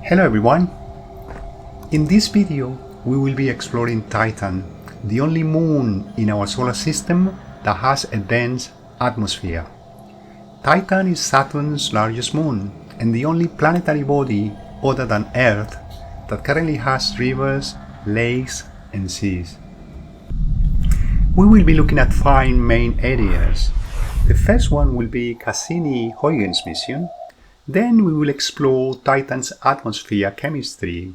Hello everyone! In this video we will be exploring Titan, the only moon in our solar system that has a dense atmosphere. Titan is Saturn's largest moon and the only planetary body other than Earth that currently has rivers, lakes and seas. We will be looking at 5 main areas. The first one will be Cassini Huygens mission. Then we will explore Titan's atmosphere chemistry.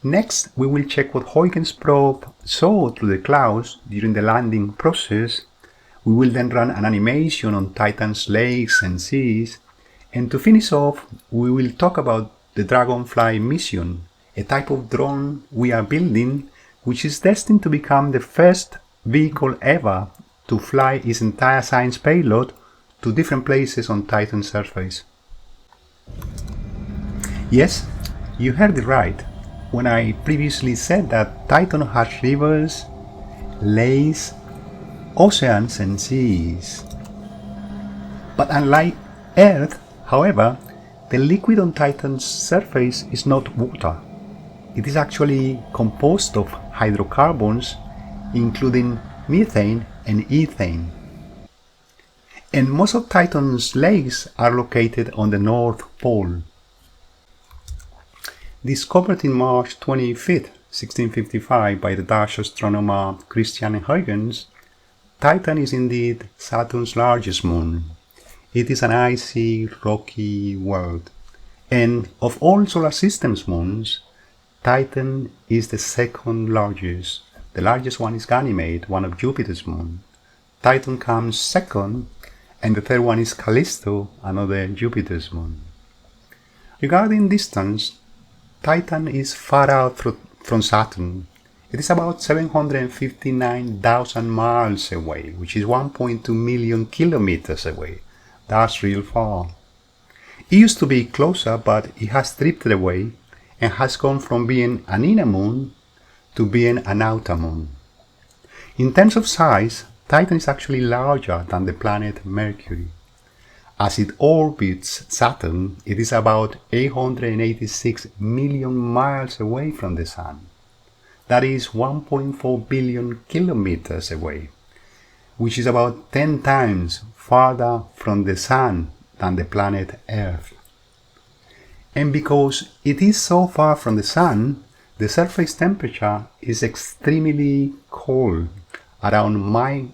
Next, we will check what Huygens probe saw through the clouds during the landing process. We will then run an animation on Titan's lakes and seas. And to finish off, we will talk about the Dragonfly mission, a type of drone we are building which is destined to become the first vehicle ever to fly its entire science payload to different places on Titan's surface. Yes, you heard it right when I previously said that Titan has rivers, lakes, oceans and seas. But unlike Earth, however, the liquid on Titan's surface is not water. It is actually composed of hydrocarbons, including methane and ethane. And most of Titan's lakes are located on the North Pole. Discovered in March 25, 1655 by the Dutch astronomer Cassini Huygens, Titan is indeed Saturn's largest moon. It is an icy, rocky world. And of all solar system's moons, Titan is the second largest. The largest one is Ganymede, one of Jupiter's moons. Titan comes second, and the third one is Callisto, another Jupiter's moon. Regarding distance, Titan is far out from Saturn. It is about 759,000 miles away, which is 1.2 million kilometers away. That's real far. It used to be closer, but it has drifted away and has gone from being an inner moon to being an outer moon. In terms of size, Titan is actually larger than the planet Mercury. As it orbits Saturn, it is about 886 million miles away from the Sun. That is 1.4 billion kilometers away, which is about 10 times farther from the Sun than the planet Earth. And because it is so far from the Sun, the surface temperature is extremely cold, around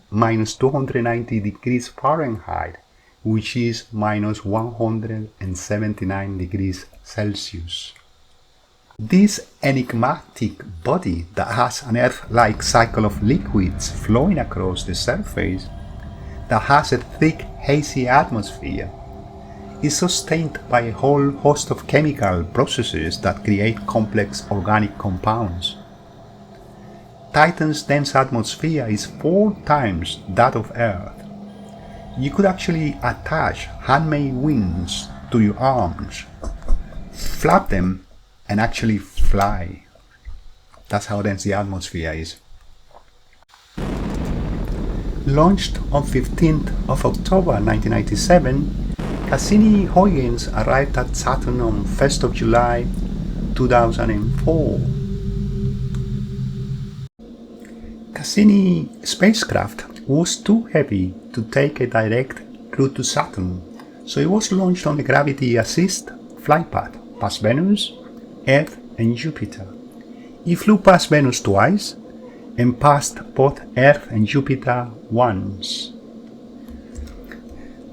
minus 290 degrees Fahrenheit, which is minus 179 degrees Celsius. This enigmatic body that has an Earth-like cycle of liquids flowing across the surface, that has a thick, hazy atmosphere, is sustained by a whole host of chemical processes that create complex organic compounds. Titan's dense atmosphere is 4 times that of Earth. You could actually attach handmade wings to your arms, flap them, and actually fly. That's how dense the atmosphere is. Launched on 15th of October 1997, Cassini Huygens arrived at Saturn on 1st of July 2004. Cassini spacecraft was too heavy to take a direct route to Saturn, so it was launched on a gravity assist flight path past Venus, Earth and Jupiter. It flew past Venus twice and passed both Earth and Jupiter once.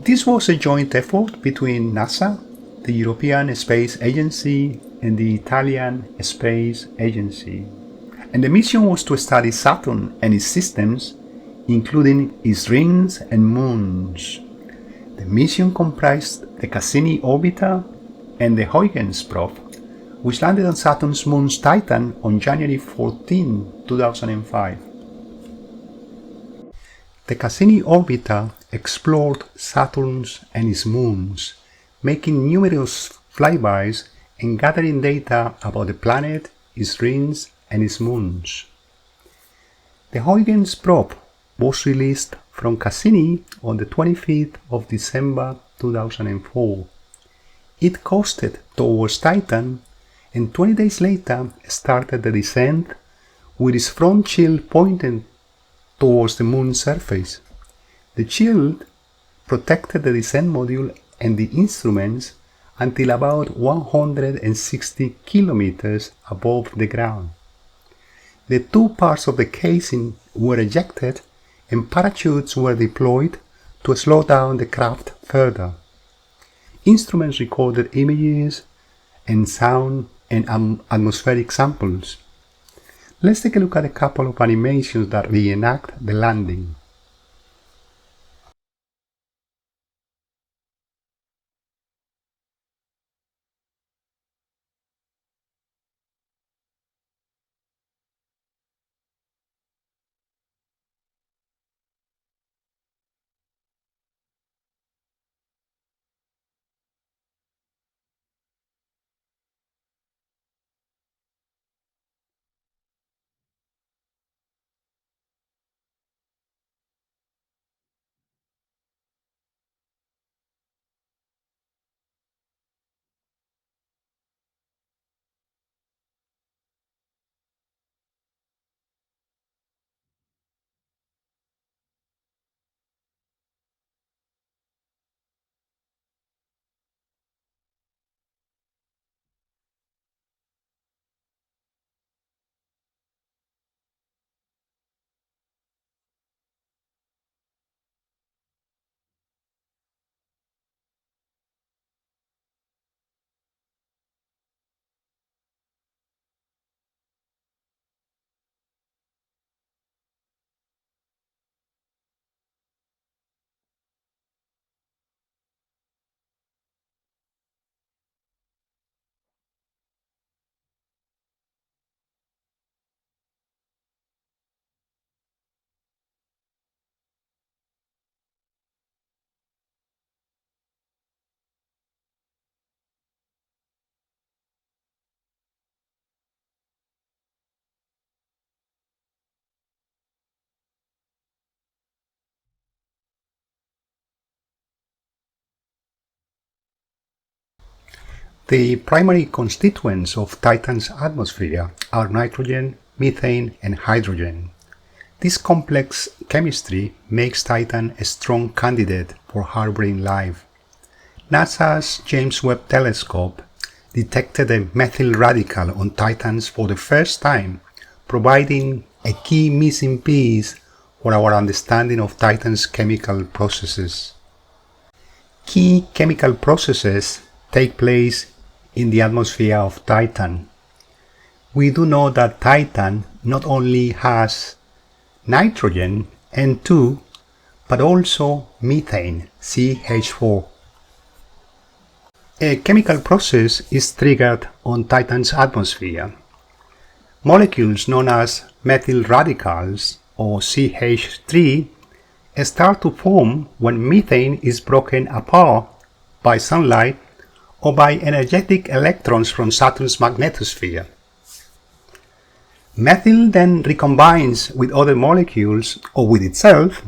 This was a joint effort between NASA, the European Space Agency and the Italian Space Agency. And the mission was to study Saturn and its systems, including its rings and moons. The mission comprised the Cassini orbiter and the Huygens probe, which landed on Saturn's moon Titan on January 14, 2005. The Cassini orbiter explored Saturn and its moons, making numerous flybys and gathering data about the planet, its rings, and its moons. The Huygens probe was released from Cassini on the 25th of December 2004. It coasted towards Titan and 20 days later started the descent with its front shield pointed towards the moon's surface. The shield protected the descent module and the instruments until about 160 kilometers above the ground. The two parts of the casing were ejected and parachutes were deployed to slow down the craft further. Instruments recorded images and sound and atmospheric samples. Let's take a look at a couple of animations that reenact the landing. The primary constituents of Titan's atmosphere are nitrogen, methane, and hydrogen. This complex chemistry makes Titan a strong candidate for harboring life. NASA's James Webb telescope detected a methyl radical on Titan for the first time, providing a key missing piece for our understanding of Titan's chemical processes. Key chemical processes take place in the atmosphere of Titan. We do know that Titan not only has nitrogen, N2, but also methane, CH4. A chemical process is triggered on Titan's atmosphere. Molecules known as methyl radicals, or CH3, start to form when methane is broken apart by sunlight or by energetic electrons from Saturn's magnetosphere. Methyl then recombines with other molecules or with itself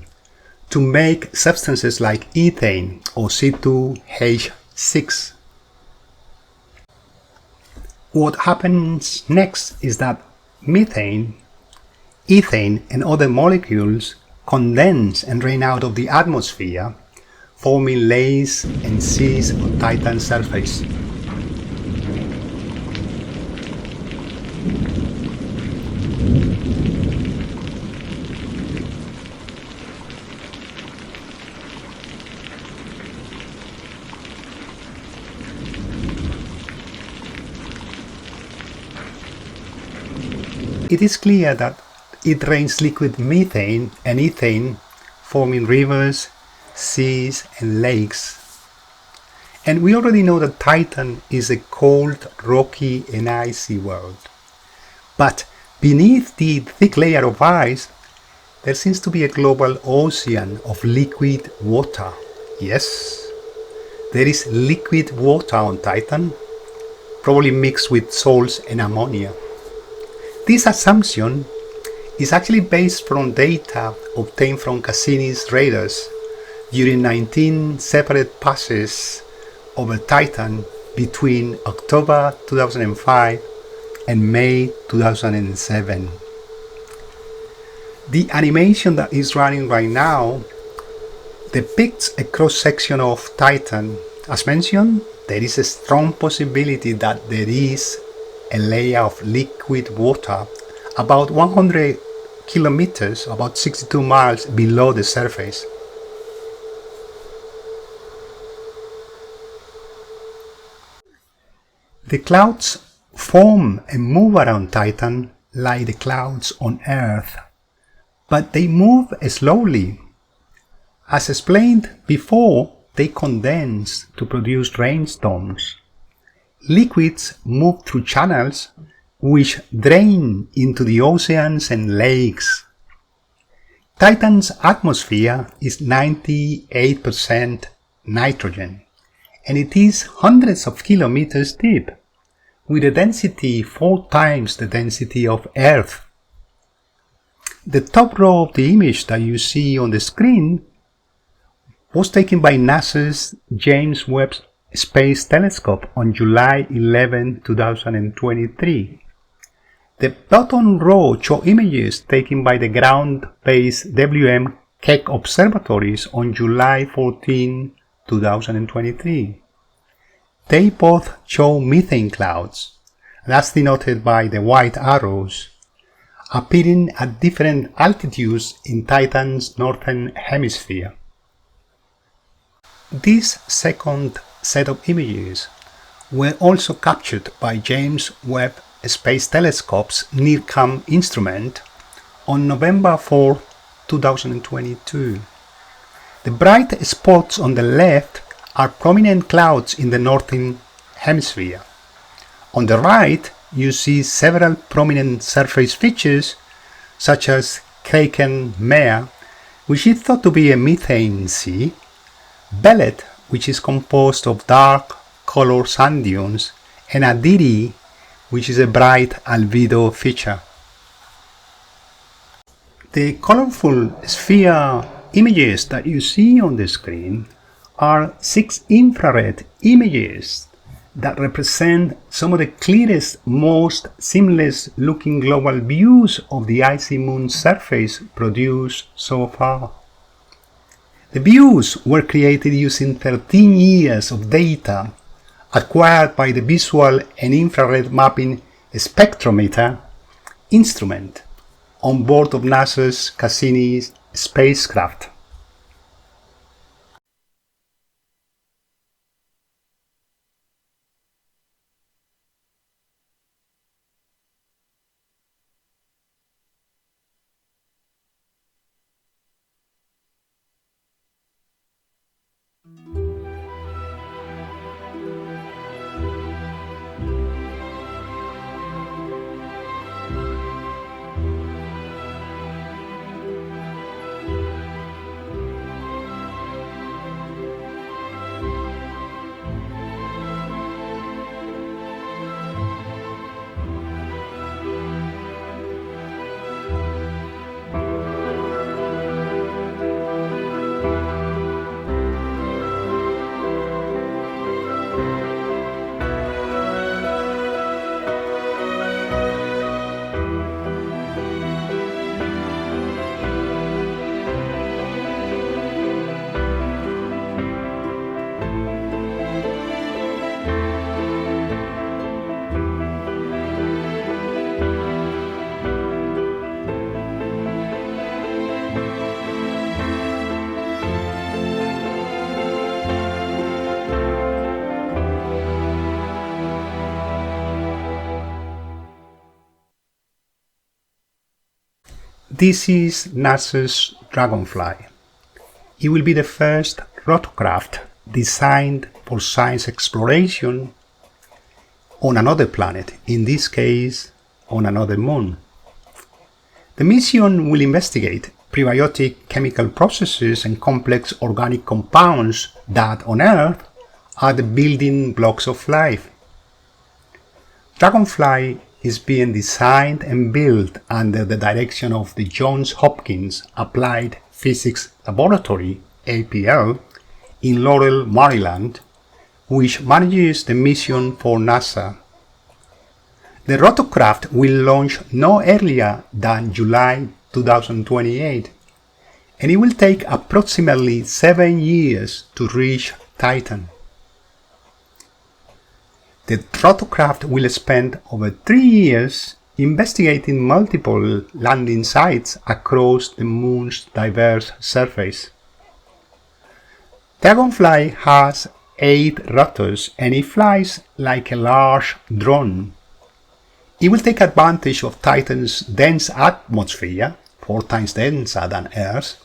to make substances like ethane or C2H6. What happens next is that methane, ethane, and other molecules condense and rain out of the atmosphere, forming layers and seas on Titan's surface. It is clear that it rains liquid methane and ethane, forming rivers, seas, and lakes. And we already know that Titan is a cold, rocky, and icy world. But beneath the thick layer of ice, there seems to be a global ocean of liquid water. Yes, there is liquid water on Titan, probably mixed with salts and ammonia. This assumption is actually based from data obtained from Cassini's radars during 19 separate passes over Titan between October 2005 and May 2007. The animation that is running right now depicts a cross-section of Titan. As mentioned, there is a strong possibility that there is a layer of liquid water about 100 kilometers, about 62 miles below the surface. The clouds form and move around Titan like the clouds on Earth, but they move slowly. As explained before, they condense to produce rainstorms. Liquids move through channels which drain into the oceans and lakes. Titan's atmosphere is 98% nitrogen, and it is hundreds of kilometers deep, with a density 4 times the density of Earth. The top row of the image that you see on the screen was taken by NASA's James Webb Space Telescope on July 11, 2023. The bottom row shows images taken by the ground-based Keck Observatories on July 14, 2023. They both show methane clouds, as denoted by the white arrows, appearing at different altitudes in Titan's northern hemisphere. This second set of images were also captured by James Webb Space Telescope's NIRCam instrument on November 4, 2022. The bright spots on the left are prominent clouds in the northern hemisphere. On the right, you see several prominent surface features such as Kraken Mare, which is thought to be a methane sea, Bellet, which is composed of dark color sand dunes, and Adiri, which is a bright albedo feature. The colorful sphere images that you see on the screen are 6 infrared images that represent some of the clearest, most seamless looking global views of the icy moon's surface produced so far. The views were created using 13 years of data acquired by the Visual and Infrared Mapping Spectrometer instrument on board of NASA's Cassini spacecraft. This is NASA's Dragonfly. It will be the first rotorcraft designed for science exploration on another planet, in this case on another moon. The mission will investigate prebiotic chemical processes and complex organic compounds that on Earth are the building blocks of life. Dragonfly is being designed and built under the direction of the Johns Hopkins Applied Physics Laboratory, JPL, in Laurel, Maryland, which manages the mission for NASA. The rotorcraft will launch no earlier than July 2028, and it will take approximately 7 years to reach Titan. The rotorcraft will spend over 3 years investigating multiple landing sites across the Moon's diverse surface. Dragonfly has 8 rotors and it flies like a large drone. It will take advantage of Titan's dense atmosphere, 4 times denser than Earth,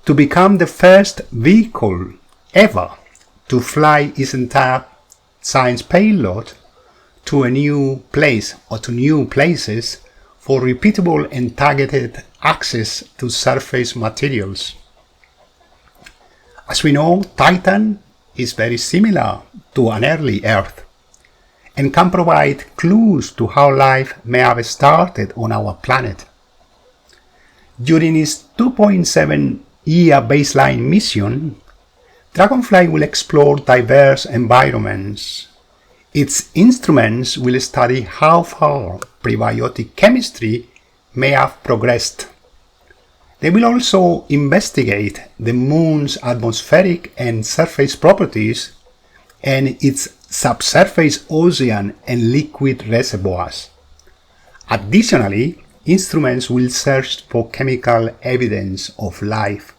to become the first vehicle ever to fly its entire science payload to a new place or to new places for repeatable and targeted access to surface materials. As we know, Titan is very similar to an early Earth and can provide clues to how life may have started on our planet. During its 2.7-year baseline mission, Dragonfly will explore diverse environments. Its instruments will study how far prebiotic chemistry may have progressed. They will also investigate the Moon's atmospheric and surface properties and its subsurface ocean and liquid reservoirs. Additionally, instruments will search for chemical evidence of life.